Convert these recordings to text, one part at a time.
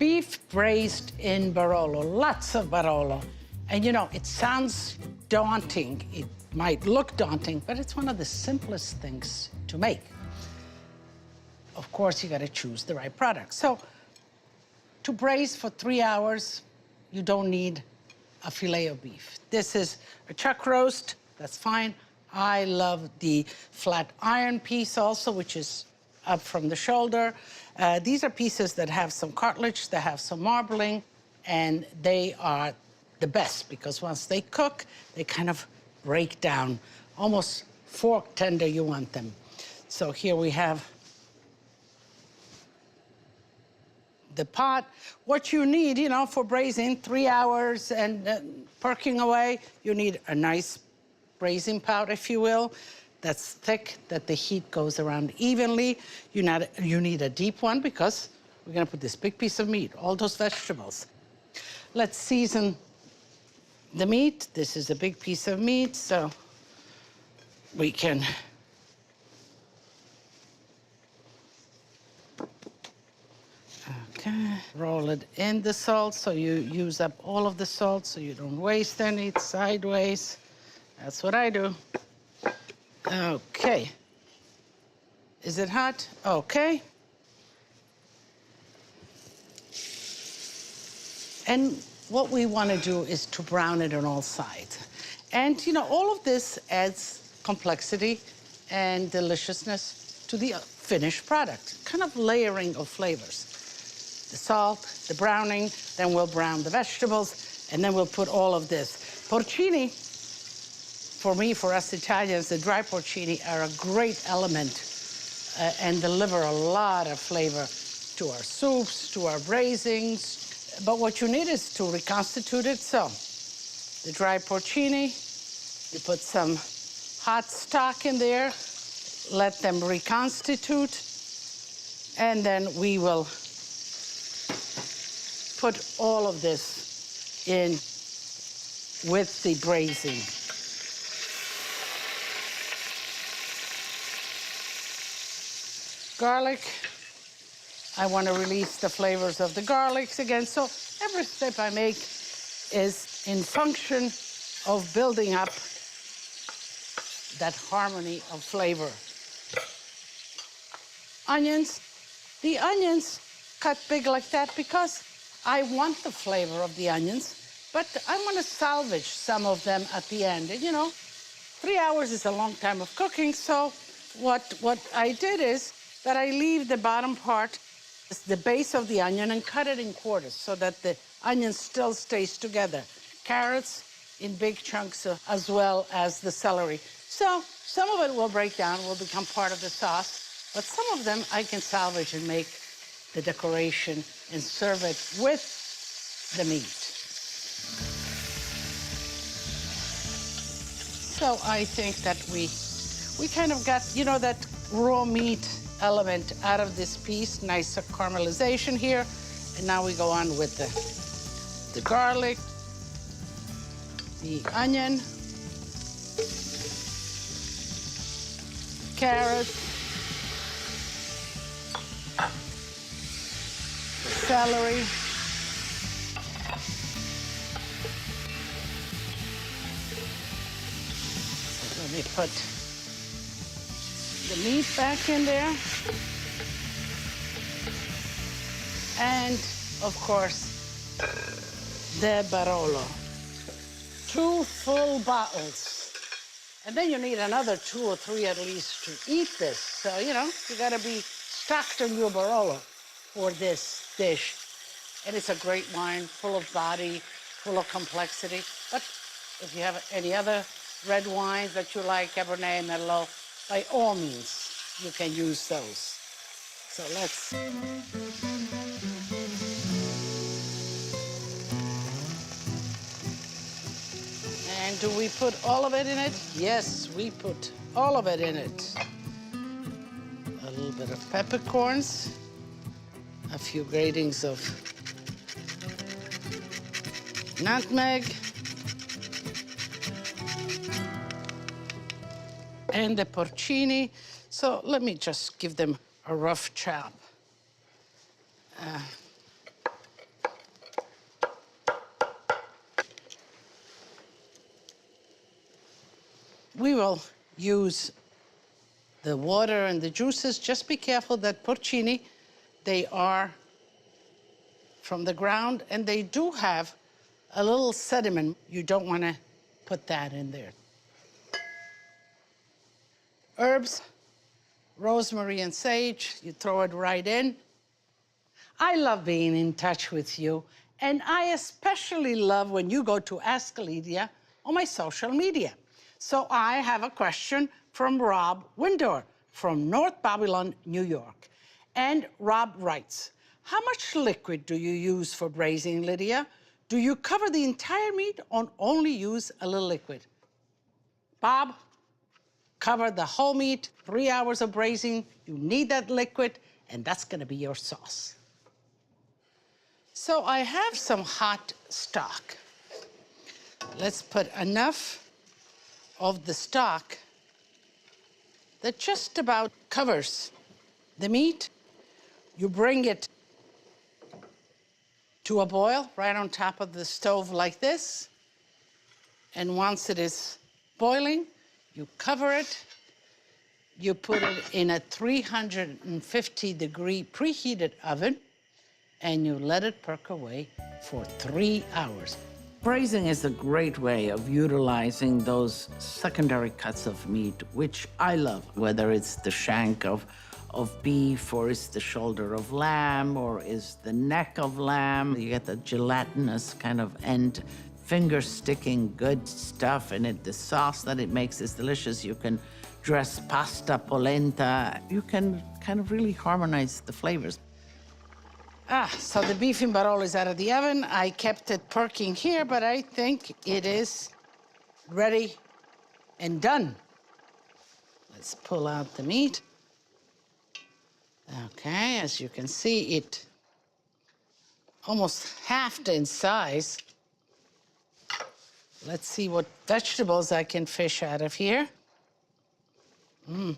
Beef braised in Barolo, lots of Barolo. And you know, it sounds daunting. It might look daunting, but it's one of the simplest things to make. Of course, you gotta choose the right product. So, to braise for 3 hours, you don't need a filet of beef. This is a chuck roast, that's fine. I love the flat iron piece also, which is up from the shoulder. These are pieces that have some cartilage, that have some marbling, and they are the best because once they cook, they kind of break down. Almost fork tender you want them. So here we have the pot. What you need, you know, for braising 3 hours and perking away, you need a nice braising pot, if you will, that's thick, that the heat goes around evenly. You need a deep one because we're gonna put this big piece of meat, all those vegetables. Let's season the meat. This is a big piece of meat, so we can roll it in the salt so you use up all of the salt so you don't waste any sideways. That's what I do. Okay. Is it hot? Okay. And what we want to do is to brown it on all sides. And, you know, all of this adds complexity and deliciousness to the finished product, kind of layering of flavors. The salt, the browning, then we'll brown the vegetables, and then we'll put all of this. Porcini, for me, for us Italians, the dry porcini are a great element and deliver a lot of flavor to our soups, to our braisings. But what you need is to reconstitute it. So the dry porcini, you put some hot stock in there, let them reconstitute, and then we will put all of this in with the braising. Garlic, I want to release the flavors of the garlics again. So every step I make is in function of building up that harmony of flavor. Onions, the onions cut big like that because I want the flavor of the onions, but I want to salvage some of them at the end. And you know, 3 hours is a long time of cooking, so what I did is that I leave the bottom part, the base of the onion, and cut it in quarters so that the onion still stays together. Carrots in big chunks as well as the celery. So some of it will break down, will become part of the sauce, but some of them I can salvage and make the decoration and serve it with the meat. So I think that we kind of got, you know, that raw meat element out of this piece, nice caramelization here. And now we go on with the garlic, the onion, carrots, the celery, so let me put the meat back in there. And, of course, the Barolo. 2 full bottles. And then you need another 2 or 3 at least to eat this. So, you know, you gotta be stocked on your Barolo for this dish. And it's a great wine, full of body, full of complexity. But if you have any other red wines that you like, Cabernet, Merlot, by all means, you can use those. So let's... And do we put all of it in it? Yes, we put all of it in it. A little bit of peppercorns, a few gratings of nutmeg, and the porcini. So let me just give them a rough chop. We will use the water and the juices. Just be careful that porcini, they are from the ground, and they do have a little sediment. You don't want to put that in there. Herbs, rosemary and sage, you throw it right in. I love being in touch with you, and I especially love when you go to Ask Lidia on my social media. So I have a question from Rob Windor from North Babylon, New York. And Rob writes, how much liquid do you use for braising, Lidia? Do you cover the entire meat or only use a little liquid? Bob, cover the whole meat, 3 hours of braising. You need that liquid, and that's gonna be your sauce. So I have some hot stock. Let's put enough of the stock that just about covers the meat. You bring it to a boil right on top of the stove like this. And once it is boiling, you cover it. You put it in a 350-degree preheated oven, and you let it perk away for 3 hours. Braising is a great way of utilizing those secondary cuts of meat, which I love, whether it's the shank of beef, or is the shoulder of lamb, or is the neck of lamb. You get the gelatinous kind of end, finger-sticking good stuff in it. The sauce that it makes is delicious. You can dress pasta, polenta. You can kind of really harmonize the flavors. So the beef in Barolo is out of the oven. I kept it perking here, but I think it is ready and done. Let's pull out the meat. Okay, as you can see, it almost halved in size. Let's see what vegetables I can fish out of here. Now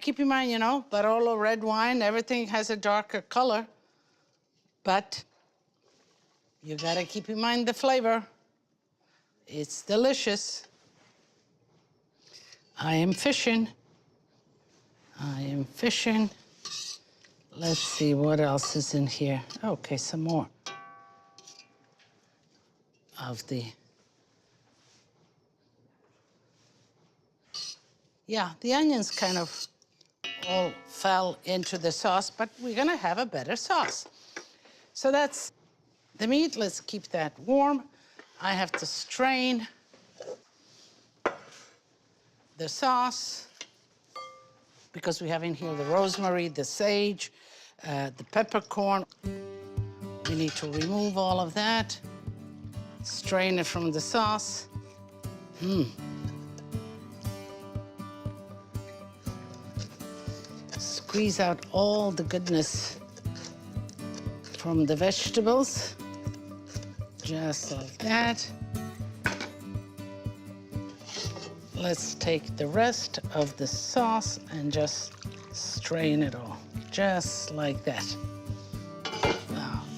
keep in mind, you know, Barolo red wine, everything has a darker color, but you gotta keep in mind the flavor. It's delicious. I am fishing. I am fishing. Let's see what else is in here. Okay, some more of the... Yeah, the onions kind of all fell into the sauce, but we're gonna have a better sauce. So that's the meat. Let's keep that warm. I have to strain the sauce because we have in here the rosemary, the sage, the peppercorn. We need to remove all of that, strain it from the sauce. Squeeze out all the goodness from the vegetables, just like that. Let's take the rest of the sauce and just strain it all, just like that.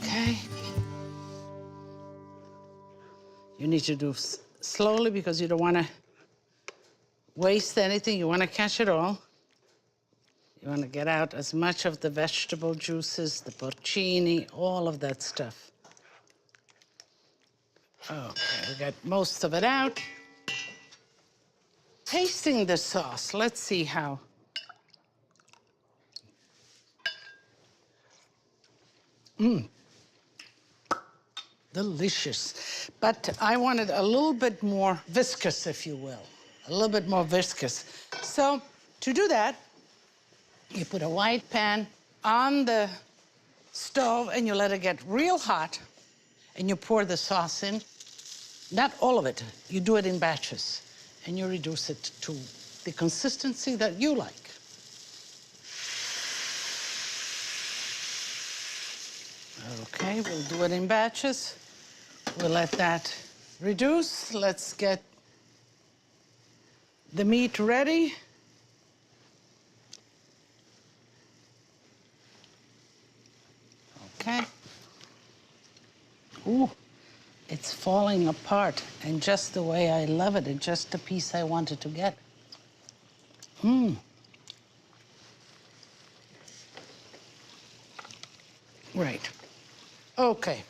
Okay. You need to do slowly because you don't want to waste anything. You want to catch it all. You want to get out as much of the vegetable juices, the porcini, all of that stuff. Okay, we got most of it out. Tasting the sauce, let's see how. Delicious. But I wanted a little bit more viscous, if you will. A little bit more viscous. So to do that, you put a white pan on the stove and you let it get real hot and you pour the sauce in. Not all of it. You do it in batches and you reduce it to the consistency that you like. Okay, we'll do it in batches. We'll let that reduce. Let's get the meat ready. Okay. Ooh, it's falling apart and just the way I love it, and just the piece I wanted to get. Right. Okay.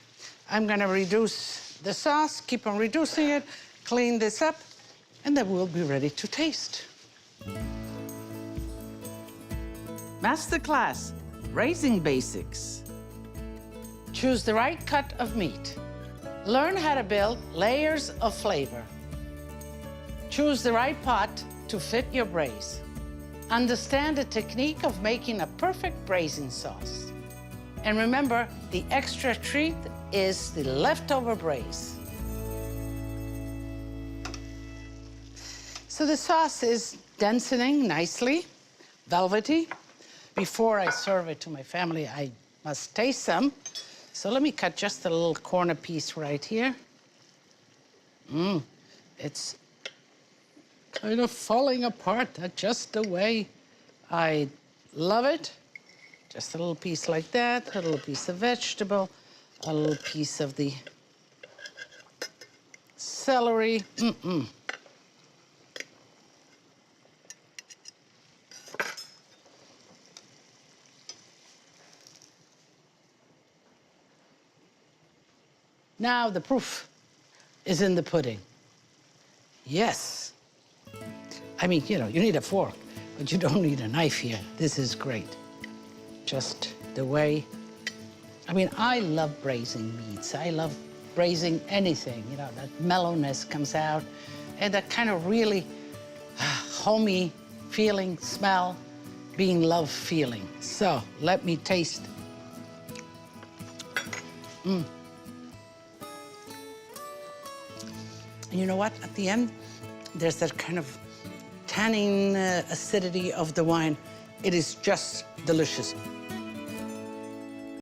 I'm gonna reduce the sauce, keep on reducing it, clean this up, and then we'll be ready to taste. Masterclass, Braising Basics. Choose the right cut of meat. Learn how to build layers of flavor. Choose the right pot to fit your braise. Understand the technique of making a perfect braising sauce. And remember, the extra treat is the leftover braise. So the sauce is densening nicely, velvety. Before I serve it to my family, I must taste some. So let me cut just a little corner piece right here. It's kind of falling apart, just the way I love it. Just a little piece like that, a little piece of vegetable, a little piece of the celery. Now the proof is in the pudding. Yes. I mean, you know, you need a fork, but you don't need a knife here. This is great. Just the way, I mean, I love braising meats. I love braising anything, you know, that mellowness comes out and that kind of really homey feeling, smell, being love feeling. So let me taste. And you know what? At the end, there's that kind of tannin acidity of the wine. It is just delicious.